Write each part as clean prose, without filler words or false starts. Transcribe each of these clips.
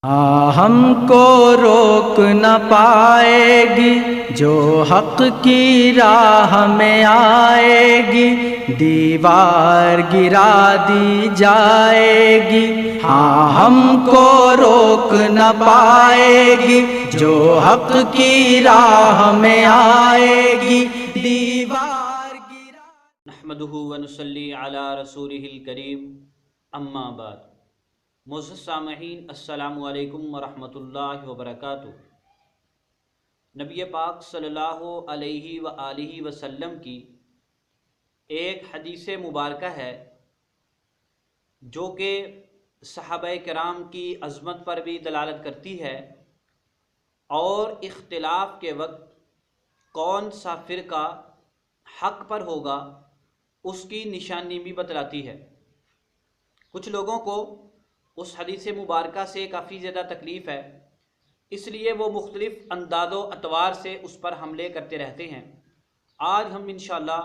हमको रोक न पाएगी जो हक की राह में आएगी, दीवार गिरा दी जाएगी। हाँ, हमको रोक न पाएगी जो हक की राह में आएगी, दीवार गिरा। नहमदुहु व नुसल्ली अला रसूलिहिल करीम, अम्मा बाद। मुअज़्ज़ज़ सामईन, अस्सलामु अलैकुम व रहमतुल्लाहि व बरकातुहू। नबी पाक सल्लल्लाहु अलैहि व आलिहि वसल्लम की एक हदीस मुबारक है जो कि सहाबाए किराम की अज़मत पर भी दलालत करती है और इख्तिलाफ़ के वक्त कौन सा फ़िरका हक़ पर होगा उसकी निशानी भी बतलाती है। कुछ लोगों को उस हदीस मुबारक से काफ़ी ज़्यादा तकलीफ़ है, इसलिए वो मुख्तलिफ़ अंदाज़ो अतवार से उस पर हमले करते रहते हैं। आज हम इंशाअल्लाह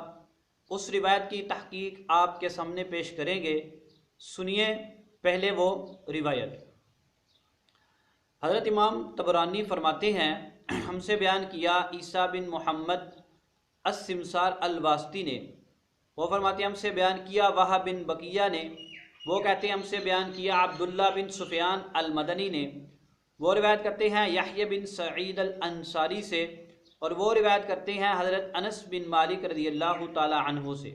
उस रिवायत की तहकीक आपके सामने पेश करेंगे। सुनिए पहले वो रिवायत। हज़रत इमाम तबरानी फरमाते हैं, हमसे बयान किया ईसा बिन मोहम्मद अस-सिमसार अल-वास्ती ने। वो फरमाते हैं हमसे बयान किया वाह बिन बकिया ने। वो कहते हैं हमसे बयान किया अब्दुल्ला बिन सुफियान अल-मदनी ने। वो रिवायत करते हैं यहया बिन सईद अल-अंसारी से, और वो रिवायत करते हैं हज़रत अनस बिन मालिक रज़ियल्लाहु ताला अन्हु से।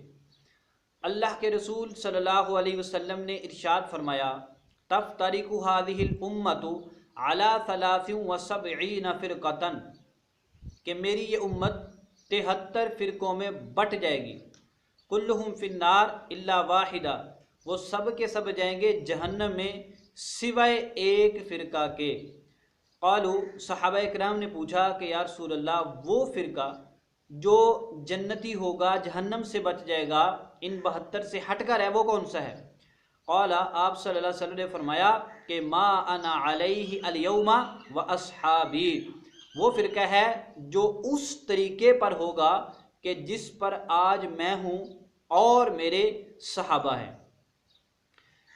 अल्लाह के रसूल सल्लल्लाहु अलैहि वसल्लम ने इरशाद फरमाया, तफ्तरिकु हाज़िहिल उम्मतु अला सलासिन व सबईन फ़िरक़तन, कि मेरी ये उम्मत 73 फ़िरक़ों में बट जाएगी। कुल्लुहुम फ़िन्नार इल्ला वाहिदा, वो सब के सब जाएंगे जहन्नम में सिवाय एक फ़िरका के। क़ालू, सहाबा इकराम ने पूछा कि या रसूल अल्लाह, वो फ़िरका जो जन्नती होगा, जहन्नम से बच जाएगा, इन 72 से हटकर है, वो कौन सा है? क़ाला, आप सल्लल्लाहु अलैहि वसल्लम ने फरमाया कि मा अना अलैहि अल-यौमा व अस्हाबी, वो फ़िरका है जो उस तरीके पर होगा कि जिस पर आज मैं हूँ और मेरे सहाबा हैं।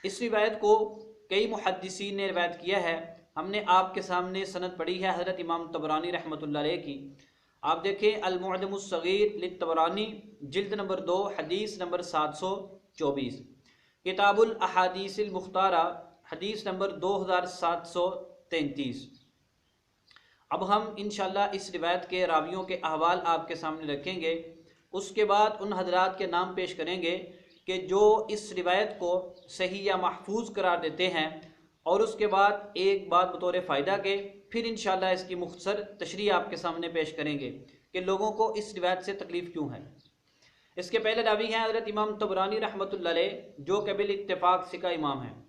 इस रिवायत को कई मुहद्दिसीन ने रिवायत किया है। हमने आपके सामने सनद पढ़ी है हज़रत इमाम तबरानी रहमतुल्लाह अलैह की। आप देखें अल-मुअज्जमुस सगीर लित-तबरानी, जिल्द नंबर 2, हदीस नंबर 724, किताबुल अहादीसिल मुख्तारा, हदीस नंबर 2733। अब हम इंशाअल्लाह इस रिवायत के रावियों के अहवाल आपके सामने रखेंगे। उसके बाद उन हजरात के नाम पेश करेंगे कि जो इस रिवायत को सही या महफूज करार देते हैं, और उसके बाद एक बात बतौर फ़ायदा के फिर इंशाअल्लाह इसकी मुख्तसर तशरीह आपके सामने पेश करेंगे कि लोगों को इस रिवायत से तकलीफ़ क्यों है। इसके पहले रावी हैं हज़रत इमाम तबरानी रहमतुल्लाह अलैह, जो कबिल इत्तिफ़ाक़ सिका इमाम हैं।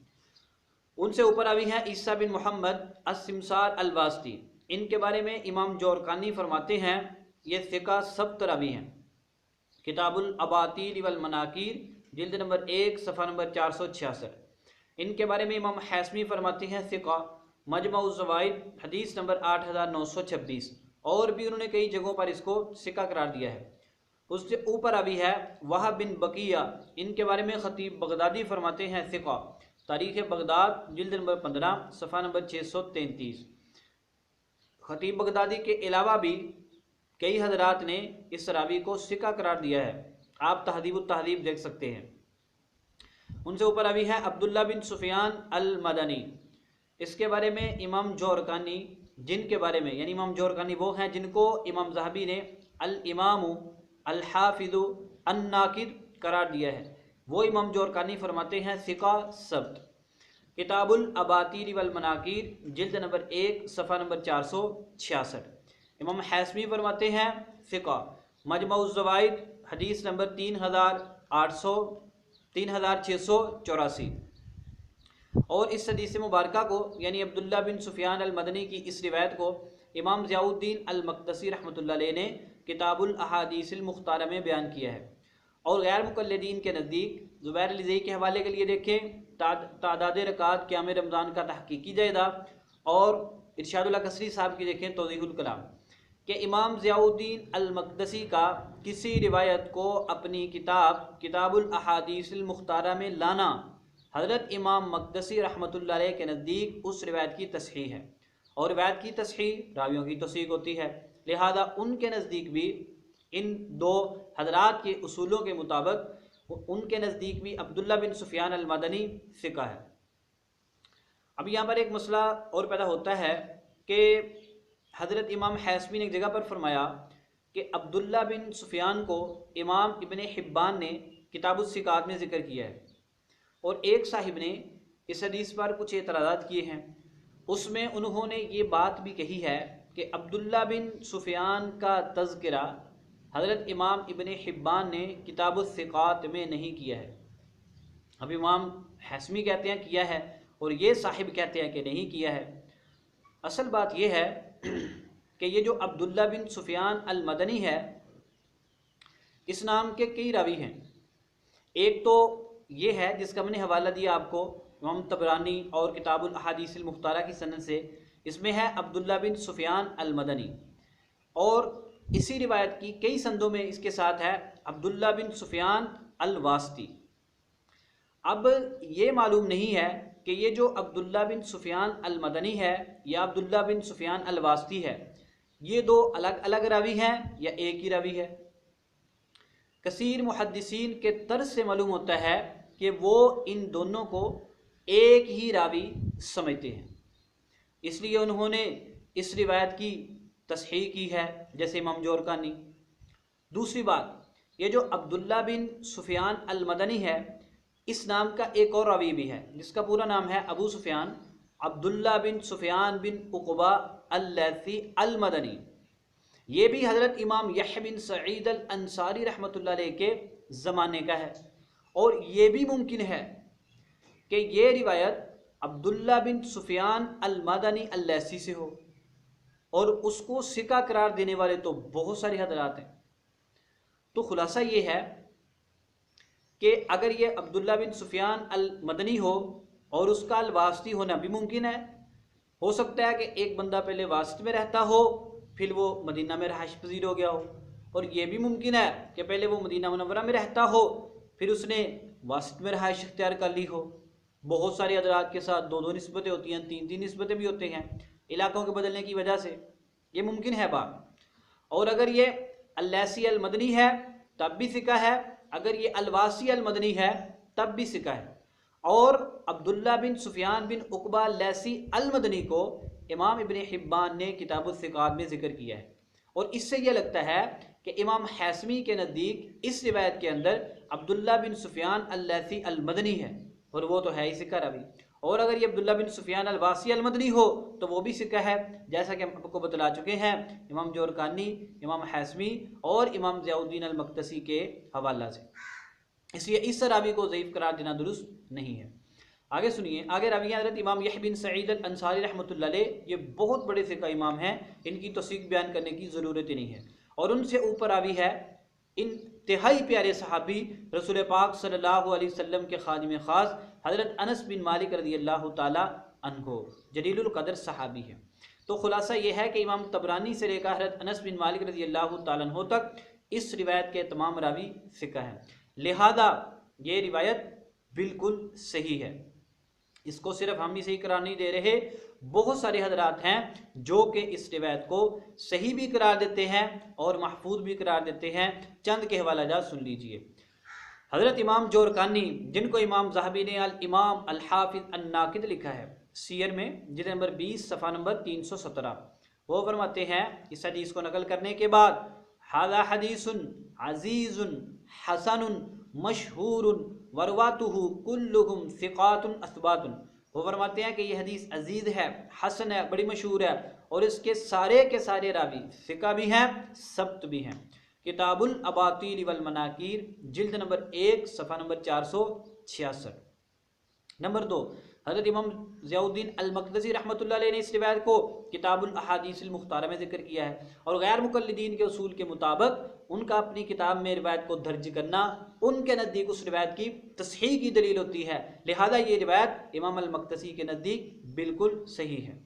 उनसे ऊपर रावी हैं ईसा बिन मोहम्मद अस-सिमसार अल-वास्ती। इनके बारे में इमाम जोरकानी फरमाते हैं ये सिका सब्त रावी हैं। किताबुल अबातील वल मनाकीर, जिल्द नंबर 1, सफ़ा नंबर 466। इनके बारे में इमाम हैसमी फरमाते हैं सिका मजमुअज़ ज़वाइद, हदीस नंबर 8926, और भी उन्होंने कई जगहों पर इसको सिका करार दिया है। उससे ऊपर अभी है वाह बिन बकिया। इनके बारे में ख़तीब बगदादी फरमाते हैं सिका, तारीख़ बगदाद, जिल्द नंबर 15, सफ़ा नंबर 633। ख़तीब बगदादी के अलावा भी कई हजरात ने इस रावी को सिका करार दिया है। आप तहदीब तहदीब देख सकते हैं। उनसे ऊपर अभी है अब्दुल्ला बिन सुफियान अल-मदनी। इसके बारे में इमाम जोरकानी, जिनके बारे में यानी इमाम जोरकानी वो हैं जिनको इमाम ज़हबी ने अल-इमामु अल-हाफिज़ु अन-नाकिद करार दिया है, वो इमाम जोरकानी फरमाते हैं सिका सब्त। किताबुल अबातील वल मनाकीर, जिल्द नंबर 1, सफ़ा नंबर 466। इमाम हैसमी फरमाते हैं फ़िका मजमुअज़ ज़वाइद, हदीस नंबर 3684। और इस हदीस मुबारक को यानी अब्दुल्ला बिन सुफियान अल-मदनी की इस रिवायत को इमाम ज़ियाउद्दीन अल-मक़दसी रहमतुल्लाह अलैह ने किताबुल अहादीसिल मुख्तारा में बयान किया है। और गैर मुक़ल्लिदीन के नज़दीक ज़ुबैर अल-ज़ई के हवाले के लिए देखें तादाद रकात क़याम रमज़ान का तहक़ीक़ी जायदा, और इरशादुल कसरी साहब की देखें तौज़ीहुल कलाम कि इमाम ज़ियाउद्दीन अल-मक़दसी का किसी रिवायत को अपनी किताबुल अहादीसिल मुख्तारा में लाना हज़रत इमाम मक़दसी रहमतुल्लाह अलैह के नज़दीक उस रिवायत की तस्हीह है, और रिवायत की तस्हीह रावियों की तस्दीक होती है। लिहाजा उनके नज़दीक भी इन दो हजरात के उसूलों के मुताबिक उनके नज़दीक भी अब्दुल्ला बिन सुफियान अल मदनी सिका है। अब यहाँ पर एक मसला और पैदा होता है कि हज़रत इमाम हैसमी ने एक जगह पर फरमाया कि अब्दुल्ला बिन सुफियान को इमाम इब्ने हिब्बान ने किताबुस सिकात में ज़िक्र किया है, और एक साहिब ने इस हदीस पर कुछ एतराज़ात किए हैं। उसमें उन्होंने ये बात भी कही है कि अब्दुल्ला बिन सुफियान का तज़किरा हज़रत इमाम इब्ने हिब्बान ने किताबुस सिकात में नहीं किया है। अब इमाम हैसमी कहते हैं किया है, और ये साहिब कहते हैं कि नहीं किया है। असल बात यह है कि ये जो अब्दुल्ला बिन सुफियान अल मदनी है, इस नाम के कई रावी हैं। एक तो ये है जिसका मैंने हवाला दिया आपको इमाम तबरानी और किताबुल अहादीस अल मुख्तारा की सनद से, इसमें है अब्दुल्ला बिन सुफियान अल मदनी, और इसी रिवायत की कई संदों में इसके साथ है अब्दुल्ला बिन सुफियान अल वास्ती। अब ये मालूम नहीं है कि ये जो अब्दुल्ला बिन सुफियान अल मदनी है या अब्दुल्ला बिन सुफियान अल वास्ती है, ये दो अलग अलग रावी हैं या एक ही रावी है। कसीर मुहद्दिसीन के तर्ज से मालूम होता है कि वो इन दोनों को एक ही रावी समझते हैं, इसलिए उन्होंने इस रिवायत की तस्हीह की है, जैसे इमाम जोरकानी। दूसरी बात, ये जो अब्दुल्ला बिन सुफियान अल मदनी है, इस नाम का एक और रावी भी है जिसका पूरा नाम है अबू सुफियान अब्दुल्ला बिन सुफियान बिन उक़बा अल-लैसी अल मदनी। ये भी हज़रत इमाम यहया बिन सईद अल अंसारी रहमतुल्लाह अलैह के ज़माने का है, और ये भी मुमकिन है कि ये रिवायत अब्दुल्ला बिन सुफियान अल मदनी अल-लैसी से हो, और उसको सिका करार देने वाले तो बहुत सारे हज़रात हैं। तो खुलासा ये है कि अगर ये अब्दुल्ला बिन सुफियान अल मदनी हो और उसका अल वास्ती होना भी मुमकिन है। हो सकता है कि एक बंदा पहले वास्त में रहता हो, फिर वो मदीना में रहाइश पजीर हो गया हो, और ये भी मुमकिन है कि पहले वो मदीना मुनव्वरा में रहता हो, फिर उसने वास्त में रहाइश इख्तियार कर ली हो। बहुत सारे हज़रात के साथ दो दो निस्बतें होती हैं, तीन तीन निस्बतें भी होते हैं इलाकों के बदलने की वजह से, ये मुमकिन है बात। और अगर ये अल-लैसी अल मदनी है तब भी सिका है, अगर ये अल-वासी अल मदनी है तब भी सिका है। और अब्दुल्ला बिन सुफियान बिन उक़बा लैसी अल मदनी को इमाम इब्ने हिब्बान ने किताबुस सिकात में ज़िक्र किया है, और इससे यह लगता है कि इमाम हैसमी के नज़दीक इस रिवायत के अंदर अब्दुल्ला बिन सुफियान अल लैसी अल मदनी है, और वो तो है ही सिका रावी। और अगर ये अब्दुल्ला बिन सुफियान अल वासी अल मदनी हो तो वो भी सिका है, जैसा कि हम आपको बतला चुके हैं इमाम जोरकानी, इमाम हैसमी और इमाम ज़ियाउद्दीन अल मक़दसी के हवाला से। इसलिए इस रावी को ज़ईफ़ करार देना दुरुस्त नहीं है। आगे सुनिए, आगे रावी हज़रत इमाम यहया बिन सईद अल अंसारी रहमतुल्लाह अलैह, ये बहुत बड़े सिका इमाम हैं, इनकी तौसीक़ बयान करने की ज़रूरत ही नहीं है। और उनसे ऊपर रावी है इंतहाई प्यारे सहाबी रसूल पाक सल्लल्लाहु अलैहि वसल्लम के खादिम ख़ास हज़रत अनस बिन मालिक रज़ियल्लाहु ताला अन्हु, जलीलुल क़द्र सहाबी है। तो खुलासा ये है कि इमाम तबरानी से लेकर हज़रत अनस बिन मालिक रज़ियल्लाहु ताला अन्हु तक इस रिवायत के तमाम रावी सिका हैं, लिहाजा ये रिवायत बिल्कुल सही है। इसको सिर्फ हम ही सही करार नहीं दे रहे, बहुत सारे हजरात हैं जो कि इस रिवायत को सही भी करार देते हैं और महफूज भी करार देते हैं। चंद के हवाला जात सुन लीजिए। हज़रत इमाम जोरकानी, जिनको इमाम ज़हबी ने अल इमाम अल हाफिज़ अन नाकिद लिखा है सीयर में, जिल्द नंबर 20 सफ़ा नंबर 317, वो फरमाते हैं इस हदीस को नकल करने के बाद, हाज़ा हदीसुन अज़ीज़ुन हसनुन मशहूरुन वरवातुहु कुल्लुहुम सिक़ातुन असबातुन। वो फरमाते हैं कि ये हदीस अजीज़ है, हसन है, बड़ी मशहूर है, और इसके सारे के सारे रावी सिका भी हैं, सब्त भी हैं। किताबुल अबातील वल मनाकीर, जिल्द नंबर 1 सफ़ा नंबर 466। नंबर 2, हज़रत इमाम ज़ियाउद्दीन अल मक़दसी रहमतुल्लाह अलैह ने इस रिवायत को किताबुल अहादीस अल मुख्तारा में ज़िक्र किया है, और गैर मुक़ल्लिदीन के उसूल के मुताबिक उनका अपनी किताब में रिवायत को दर्ज करना उनके नज़दीक उस रिवायत की तस्हीह की दलील होती है। लिहाजा ये रिवायत इमाम अल मक़दसी के नज़दीक बिल्कुल सही है।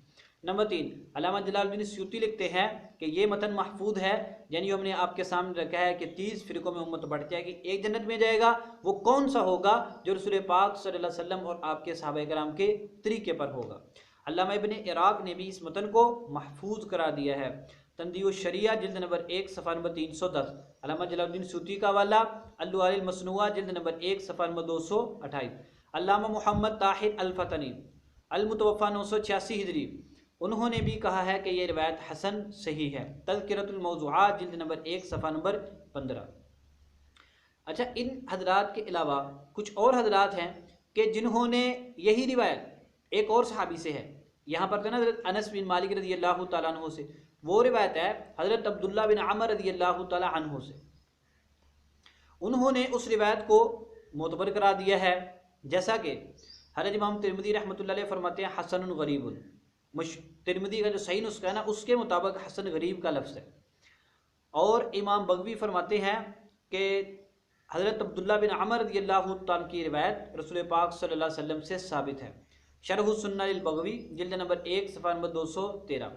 नंबर 3, अल्लामा जलालुद्दीन सयूती लिखते हैं कि ये मतन महफूज है, यानी हमने आपके सामने रखा है कि 30 फिरकों में उम्मत बढ़ जाएगी, एक जन्नत में जाएगा। वो कौन सा होगा? जो रसूल पाक सल्लल्लाहु अलैहि वसल्लम और आपके सहाबा कराम के तरीके पर होगा। अल्लामा इब्न इराक ने भी इस मतन को महफूज करा दिया है। तंदीउ शरिया जिल्द नंबर 1 सफ़ा नंबर 310, अल्लामा जलालुद्दीन सयूती का वाला अल मसनुआ जिल्द नंबर 1 सफ़ा नंबर 228। अल्लामा मोहम्मद ताहिर अल फतनी अल मुतवफ़ा 986 हिजरी, उन्होंने भी कहा है कि ये रिवायत हसन सही है। तज़किरतुल मौज़ूआत जिल्द नंबर 1 सफ़ा नंबर 15। अच्छा, इन हजरात के अलावा कुछ और हजरात हैं कि जिन्होंने यही रिवायत एक और सहाबी से है, यहाँ पर तो ना हज़रत अनस बिन मालिक रज़ी अल्लाह तआला अन्हु से, वो रिवायत है हज़रत अब्दुल्ला बिन अमर रज़ी अल्लाह तआला अन्हु से। उन्होंने उस रिवायत को मोतबर करा दिया है, जैसा कि हज़रत इमाम तिरमिज़ी रहमतुल्लाह अलैह फरमाते हैं हसनुन गरीबुन। तिरमिज़ी का जो सही नुस्खा है ना, उसके मुताबिक हसन गरीब का लफ्ज़ है। और इमाम बगवी फरमाते हैं कि हज़रत अब्दुल्ला बिन अमर रज़ी अल्लाह तआला की रिवायत रसूल पाक सल्लल्लाहु अलैहि वसल्लम से साबित है। शरह सुन्ना लिल बगवी जिल्द नंबर 1 सफ़ा नंबर 213।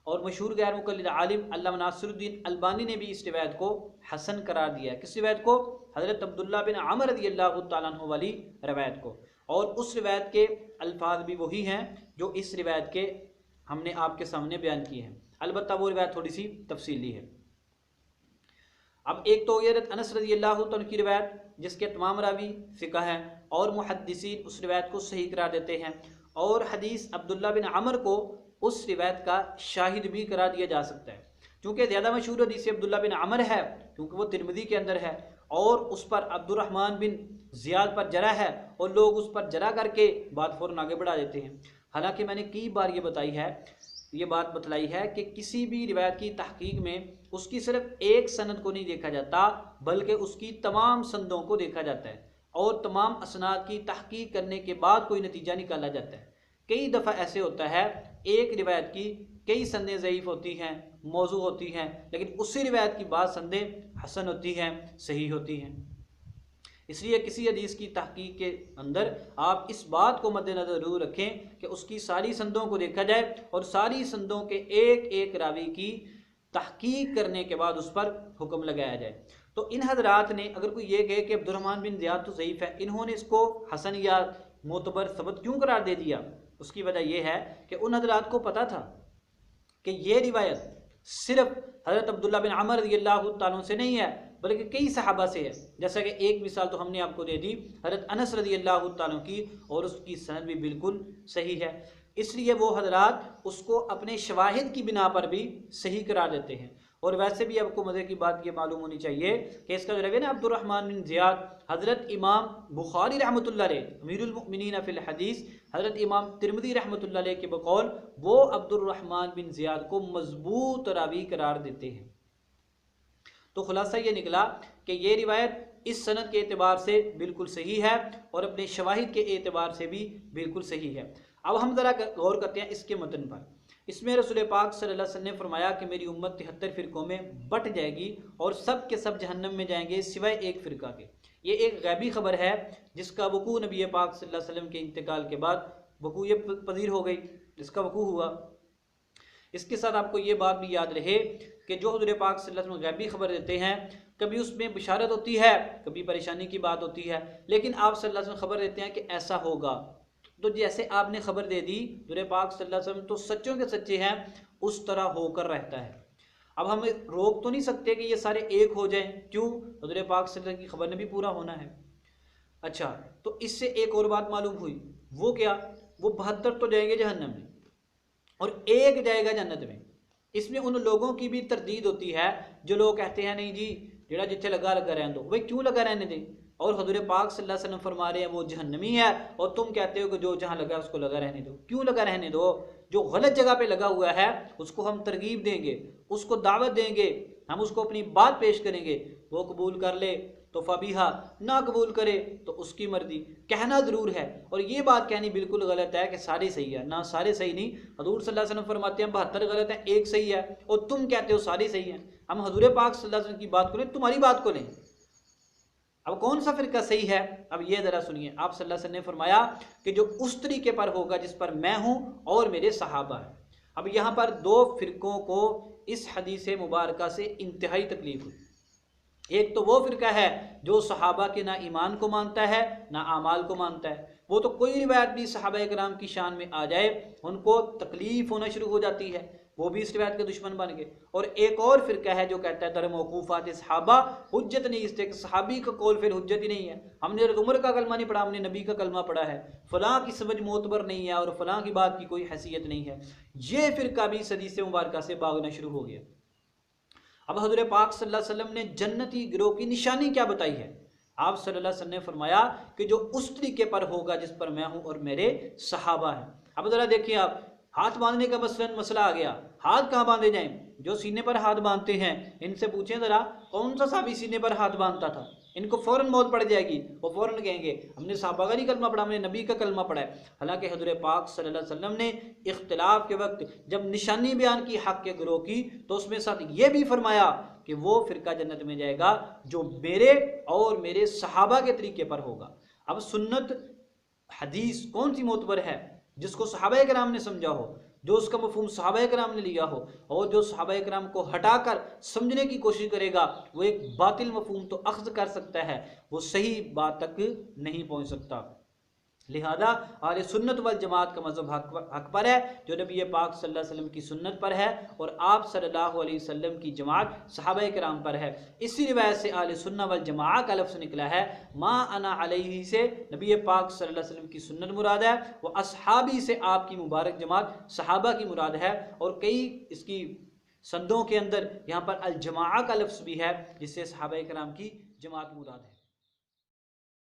और मशहूर गैर मुक़ल्लिद आलिम अल्लामा नासिरुद्दीन अल्बानी ने भी इस रिवायत को हसन करार दिया। किस रिवायत को? हज़रत अब्दुल्ला बिन अमर रज़ी अल्लाह तआला अन्हु वाली रिवायत को। और उस रिवायत के अल्फाज भी वही हैं जो इस रिवायत के हमने आपके सामने बयान किए हैं, अलबत्ता वो रिवायत थोड़ी सी तफसीली है। अब एक तो हज़रत अनस रज़ी अल्लाह तआला अन्हु की रिवायत, जिसके तमाम रावी फ़िक़ह हैं और मुहद्दिसीन उस रिवायत को सही करार देते हैं, और हदीस अब्दुल्ला बिन अमर को उस रिवायत का शाहिद भी करा दिया जा सकता है। क्योंकि ज़्यादा मशहूर हदीस अब्दुल्ला बिन अमर है, क्योंकि वो तिरमिज़ी के अंदर है, और उस पर अब्दुर्रहमान बिन ज़ियाद पर जरा है, और लोग उस पर जरा करके बात फ़ौरन आगे बढ़ा देते हैं। हालांकि मैंने कई बार ये बात बतलाई है कि किसी भी रिवायत की तहकीक में उसकी सिर्फ एक सनद को नहीं देखा जाता, बल्कि उसकी तमाम संदों को देखा जाता है, और तमाम असनाद की तहकीक करने के बाद कोई नतीजा निकाला जाता है। कई दफ़ा ऐसे होता है एक रिवायत की कई संदें ज़ईफ़ होती हैं, मौजू होती हैं, लेकिन उसी रिवायत की बाद संदें हसन होती हैं, सही होती हैं। इसलिए किसी हदीस की तहकीक के अंदर आप इस बात को मद्देनज़र ज़रूर रखें कि उसकी सारी संदों को देखा जाए और सारी संदों के एक एक रावी की तहकीक करने के बाद उस पर हुक्म लगाया जाए। तो इन हजरात ने अगर कोई ये कहे कि अब्दुर्रहमान बिन ज़ियाद तो ज़ईफ़ है, इन्होंने इसको हसन या मोतबर सबत क्यों करार दे दिया? उसकी वजह यह है कि उन हजरात को पता था कि ये रिवायत सिर्फ हज़रत अब्दुल्ला बिन अमर रज़ी अल्लाह तआला अन्हु से नहीं है, बल्कि कई सहाबा से है। जैसा कि एक मिसाल तो हमने आपको दे दी हज़रत अनस रज़ी अल्लाह तआला अन्हु की, और उसकी सनद भी बिल्कुल सही है। इसलिए वो हजरात उसको अपने शवाहिद की बिना पर भी सही करार देते हैं। और वैसे भी आपको मज़े की बात ये मालूम होनी चाहिए कि इसका जो रवी ना अब्दुर्रहमान बिन ज़ियाद, हज़रत इमाम बुखारी रहमतुल्लाह अलैह अमीरुल मुमिनीन फ़िल हदीस, हज़रत इमाम तिरमिज़ी रहमतुल्लाह अलैह के बकौल वो अब्दुर्रहमान बिन ज़ियाद को मजबूत रावी करार देते हैं। तो खुलासा ये निकला कि ये रिवायत इस सनद के एतबार से बिल्कुल सही है और अपने शवाहिद के एतबार से भी बिल्कुल सही है। अब हम ज़रा गौर करते हैं इसके मतन पर। इसमें रसूल पाक सल्लल्लाहु अलैहि वसल्लम ने फरमाया कि मेरी उम्मत 73 फ़िरक़ों में बट जाएगी और सब के सब जहन्नम में जाएंगे सिवाय एक फ़िरका के। ये एक गैबी खबर है जिसका वकू नबी पाक सल्लल्लाहु अलैहि वसल्लम के इंतकाल के बाद वकू ये पजीर हो गई, जिसका वकू हुआ। इसके साथ आपको ये बात भी याद रहे कि जो हुज़ूर पाक सल्लल्लाहु अलैहि वसल्लम गैबी खबर देते हैं, कभी उसमें बिशारत होती है, कभी परेशानी की बात होती है, लेकिन आप सल्लल्लाहु अलैहि वसल्लम खबर देते हैं कि ऐसा होगा। तो जैसे आपने खबर दे दी, हुज़ूर पाक सल्लल्लाहु अलैहि वसल्लम तो सच्चों के सच्चे हैं, उस तरह होकर रहता है। अब हम रोक तो नहीं सकते कि ये सारे एक हो जाएं, क्यों? हुज़ूर पाक सल्लल्लाहु अलैहि वसल्लम की खबर ने भी पूरा होना है। अच्छा, तो इससे एक और बात मालूम हुई, वो क्या? वो 72 तो जाएंगे जहन्नम में और एक जाएगा जन्नत में। इसमें उन लोगों की भी तरदीद होती है जो लोग कहते हैं नहीं जी जेड़ा जिथे लगा लगा रहने दो। भाई क्यों लगा रहने दें? और हुज़ूर पाक सल्लल्लाहु अलैहि वसल्लम फरमा रहे हैं वो जहन्नमी है और तुम कहते हो कि जो जहाँ लगा उसको लगा रहने दो। क्यों लगा रहने दो? जो गलत जगह पे लगा हुआ है उसको हम तरगीब देंगे, उसको दावत देंगे, हम उसको अपनी बात पेश करेंगे, वो कबूल कर ले तो फबीहा, ना कबूल करे तो उसकी मर्जी। कहना ज़रूर है और ये बात कहनी बिल्कुल गलत है कि सारे सही है। ना, सारे सही नहीं। हुज़ूर सल्लल्लाहु अलैहि वसल्लम फरमाते हैं 72 गलत है, एक सही है, और तुम कहते हो सारे सही हैं। हम हुज़ूर पाक सल्लल्लाहु अलैहि वसल्लम की बात को लें, तुम्हारी बात को लें। अब कौन सा फ़िरका सही है? अब ये ज़रा सुनिए। आप सल्लल्लाहु अलैहि वसल्लम ने फरमाया कि जो उस तरीके पर होगा जिस पर मैं हूँ और मेरे सहाबा हैं। अब यहाँ पर दो फ़िरक़ों को इस हदीस मुबारका से इंतहाई तकलीफ़ हुई। एक तो वो फ़िरका है जो सहाबा के ना ईमान को मानता है ना आमाल को मानता है, वो तो कोई रिवायत भी सहाबा कराम की शान में आ जाए उनको तकलीफ़ होना शुरू हो जाती है, वो भी इस रिवायत के दुश्मन बन गए। और एक और फ़िरका है जो कहता है दर मौकूफ़ात सहाबा हुज्जत नहीं, इससे सहाबी का कौल फिर हुज्जत ही नहीं है, हमने उमर का कलमा नहीं पढ़ा, हमने नबी का कलमा पढ़ा है, फ़लाँ की समझ मोतबर नहीं है और फ़लाँ की बात की कोई हैसियत नहीं है। ये फ़िरका भी इस हदीस मुबारका से भागना शुरू हो गया। अब हज़रत पाक सल्लल्लाहु अलैहि वसल्लम ने जन्नती गिरोह की निशानी क्या बताई है? आप सल्लल्लाहु अलैहि वसल्लम ने फरमाया कि जो उस तरीके पर होगा जिस पर मैं हूँ और मेरे सहाबा हैं। अब ज़रा देखिए, आप हाथ बांधने का मसला आ गया, हाथ कहाँ बांधे जाएं? जो सीने पर हाथ बांधते हैं इनसे पूछें ज़रा कौन सा साहबी सीने पर हाथ बांधता था, इनको फ़ौरन मौत पड़ जाएगी, वो फ़ौरन कहेंगे हमने सहाबा का नहीं कलमा पढ़ा, हमने नबी का कलमा पढ़ा है। हालांकि हज़रत पाक सल्लल्लाहु अलैहि वसल्लम ने इख्तिलाफ के वक्त जब निशानी बयान की हक़ के गिरोह की तो उसमें साथ ये भी फरमाया कि वो फ़िरका जन्नत में जाएगा जो मेरे और मेरे सहाबा के तरीके पर होगा। अब सुन्नत हदीस कौन सी मोतबर है? जिसको सहाबा कराम ने समझा हो, जो उसका मफहूम सहाबा कराम ने लिया हो, और जो सहाबा कराम को हटाकर समझने की कोशिश करेगा वो एक बातिल मफहूम तो अख्ज़ कर सकता है, वो सही बात तक नहीं पहुँच सकता। लिहाजा आले सुन्नत वल जमात का मज़हब हक पर है जो नबी पाक सल्लल्लाहु अलैहि वसल्लम की सुन्नत पर है और आप सल्लल्लाहु अलैहि वसल्लम की जमात सहाबा कराम पर है। इसी रिवायत से आले सुन्नत वल जमात का लफ्ज़ निकला है। मा अना अलैहि से नबी पाक सल्लल्लाहु अलैहि वसल्लम की सुन्नत मुराद है, व असहाबी से आपकी मुबारक जमात सहाबा की मुराद है। और कई इसकी संदों के अंदर यहाँ पर अल जमात का लफ्ज़ भी है जिससे सहाबा कराम की जमात मुराद है।